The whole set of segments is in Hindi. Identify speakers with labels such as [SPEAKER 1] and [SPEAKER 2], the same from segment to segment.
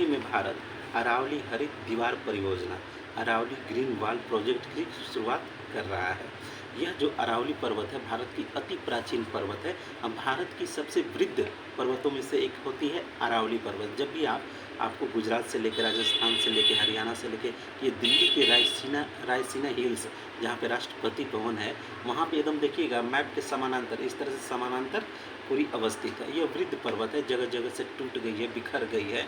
[SPEAKER 1] ही में भारत अरावली हरित दीवार परियोजना, अरावली ग्रीन वॉल प्रोजेक्ट की शुरुआत कर रहा है। यह जो अरावली पर्वत है भारत की अति प्राचीन पर्वत है। भारत की सबसे वृद्ध पर्वतों में से एक होती है अरावली पर्वत। जब भी आपको गुजरात से लेकर राजस्थान से लेकर हरियाणा से लेकर ये दिल्ली के रायसीना हिल्स जहाँ पे राष्ट्रपति भवन है, वहाँ पे एकदम देखिएगा मैप के समानांतर, इस तरह से समानांतर पूरी अवस्थित है। यह वृद्ध पर्वत है, जगह जगह से टूट गई है, बिखर गई है,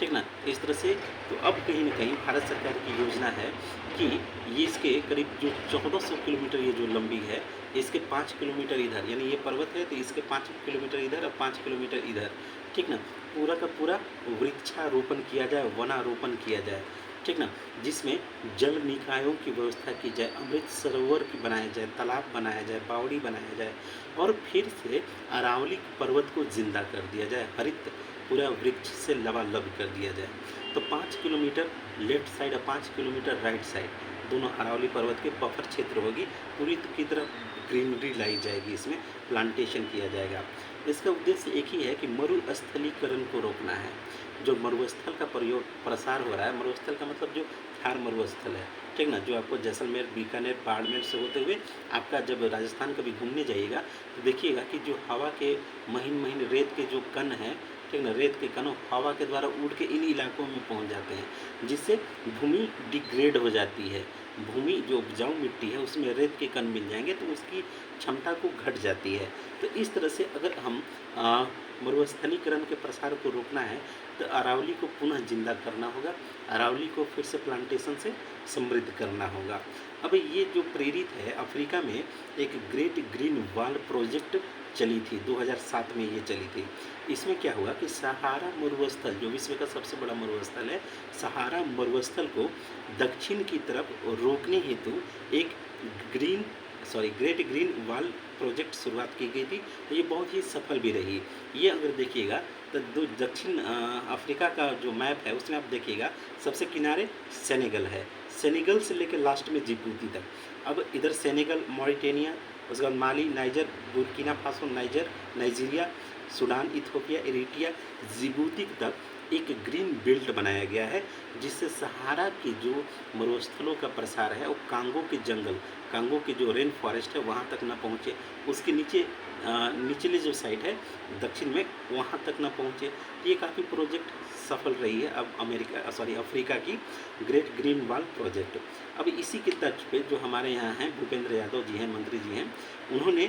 [SPEAKER 1] ठीक ना। इस तरह से तो अब कहीं ना कहीं भारत सरकार की योजना है कि ये इसके करीब जो 1400 किलोमीटर ये जो लंबी है, इसके 5 किलोमीटर इधर, यानी ये पर्वत है तो इसके 5 किलोमीटर इधर और 5 किलोमीटर इधर, ठीक ना, पूरा का पूरा वृक्षारोपण किया जाए, वनारोपण किया जाए, ठीक ना, जिसमें जल निकायों की व्यवस्था की जाए, अमृत सरोवर की बनाया जाए, तालाब बनाया जाए, बावड़ी बनाया जाए और फिर से अरावली पर्वत को जिंदा कर दिया जाए, हरित पूरा वृक्ष से लबालब कर दिया जाए। तो 5 किलोमीटर लेफ्ट साइड और 5 किलोमीटर राइट साइड दोनों अरावली पर्वत के बफर क्षेत्र होगी, पूरी की तरफ ग्रीनरी लाई जाएगी, इसमें प्लांटेशन किया जाएगा। इसका उद्देश्य एक ही है कि मरुस्थलीकरण को रोकना है। जो मरुस्थल का प्रसार हो रहा है, मरुस्थल का मतलब जो थार मरुस्थल है, ठीक ना, जो आपको जैसलमेर, बीकानेर, बाड़मेर से होते हुए आपका जब राजस्थान कभी घूमने जाइएगा तो देखिएगा कि जो हवा के महीन महीन रेत के जो कण हैं, ठीक ना, रेत के कणों हवा के द्वारा उड़ के इन इलाकों में पहुंच जाते हैं, जिससे भूमि डिग्रेड हो जाती है। भूमि जो उपजाऊ मिट्टी है उसमें रेत के कण मिल जाएंगे तो उसकी क्षमता को घट जाती है। तो इस तरह से अगर हम मरुस्थलीकरण के प्रसार को रोकना है तो अरावली को पुनः जिंदा करना होगा, अरावली को फिर से प्लांटेशन से समृद्ध करना होगा। अब ये जो प्रेरित है, अफ्रीका में एक ग्रेट ग्रीन वॉल प्रोजेक्ट चली थी, 2007 में ये चली थी। इसमें क्या हुआ कि सहारा मरुस्थल, जो विश्व का सबसे बड़ा मरुस्थल है, सहारा मरुस्थल को दक्षिण की तरफ रोकने हेतु एक ग्रेट ग्रीन वॉल प्रोजेक्ट शुरुआत की गई थी। तो ये बहुत ही सफल भी रही। ये अगर देखिएगा तो दक्षिण अफ्रीका का जो मैप है उसमें आप देखिएगा सबसे किनारे सेनेगल है, सेनेगल से लेकर लास्ट में जिबूती तक। अब इधर सेनेगल, मॉरिटेनिया, उसके बाद Mali, Niger, Burkina Faso, Nigeria, Sudan, Ethiopia, Eritrea, Djibouti तक एक ग्रीन बेल्ट बनाया गया है, जिससे सहारा के जो मरुस्थलों का प्रसार है वो कांगो के जंगल, कांगो के जो रेन फॉरेस्ट है वहाँ तक ना पहुँचे, उसके नीचे निचले जो साइड है दक्षिण में वहाँ तक ना पहुँचे। ये काफ़ी प्रोजेक्ट सफल रही है अब अफ्रीका की ग्रेट ग्रीन वॉल प्रोजेक्ट। अब इसी के तर्ज पे जो हमारे यहाँ हैं भूपेंद्र यादव जी हैं, मंत्री जी हैं, उन्होंने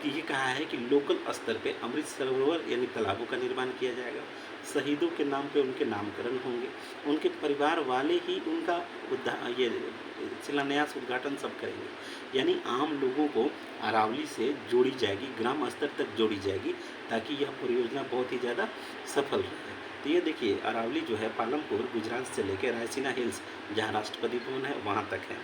[SPEAKER 1] ये कहा है कि लोकल स्तर पे अमृत सरोवर यानी तालाबों का निर्माण किया जाएगा, शहीदों के नाम पे उनके नामकरण होंगे, उनके परिवार वाले ही उनका ये शिलान्यास उद्घाटन सब करेंगे, यानी आम लोगों को अरावली से जोड़ी जाएगी, ग्राम स्तर तक जोड़ी जाएगी, ताकि यह परियोजना बहुत ही ज़्यादा सफल रहे। तो ये देखिए अरावली जो है पालमपुर गुजरात से लेकर रायसीना हिल्स जहाँ राष्ट्रपति भवन है वहाँ तक है।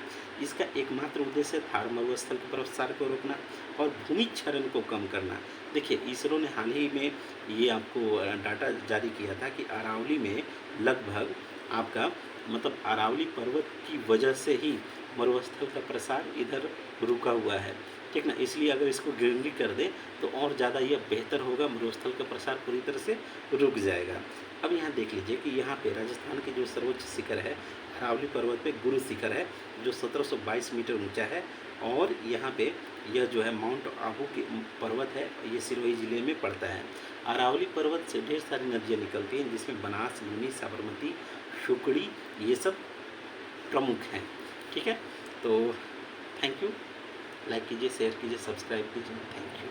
[SPEAKER 1] इसका एकमात्र उद्देश्य थार मरुस्थल के प्रसार को रोकना और भूमि क्षरण को कम करना। देखिए इसरो ने हाल ही में ये आपको डाटा जारी किया था कि अरावली में लगभग आपका मतलब अरावली पर्वत की वजह से ही मरुस्थल का प्रसार इधर रुका हुआ है, ठीक ना। इसलिए अगर इसको ग्रीनरी कर दें तो और ज़्यादा यह बेहतर होगा, मरुस्थल का प्रसार पूरी तरह से रुक जाएगा। अब यहाँ देख लीजिए कि यहाँ पे राजस्थान के जो सर्वोच्च शिखर है अरावली पर्वत पे गुरु शिखर है जो 1722 मीटर ऊंचा है, और यहाँ पे यह जो है माउंट आबू की पर्वत है, ये सिरोही जिले में पड़ता है। अरावली पर्वत से ढेर सारी नदियाँ निकलती हैं जिसमें बनास, लूनी, साबरमती, शुकड़ी ये सब प्रमुख हैं, ठीक है। तो थैंक यू, लाइक कीजिए, शेयर कीजिए, सब्सक्राइब कीजिए, थैंक यू।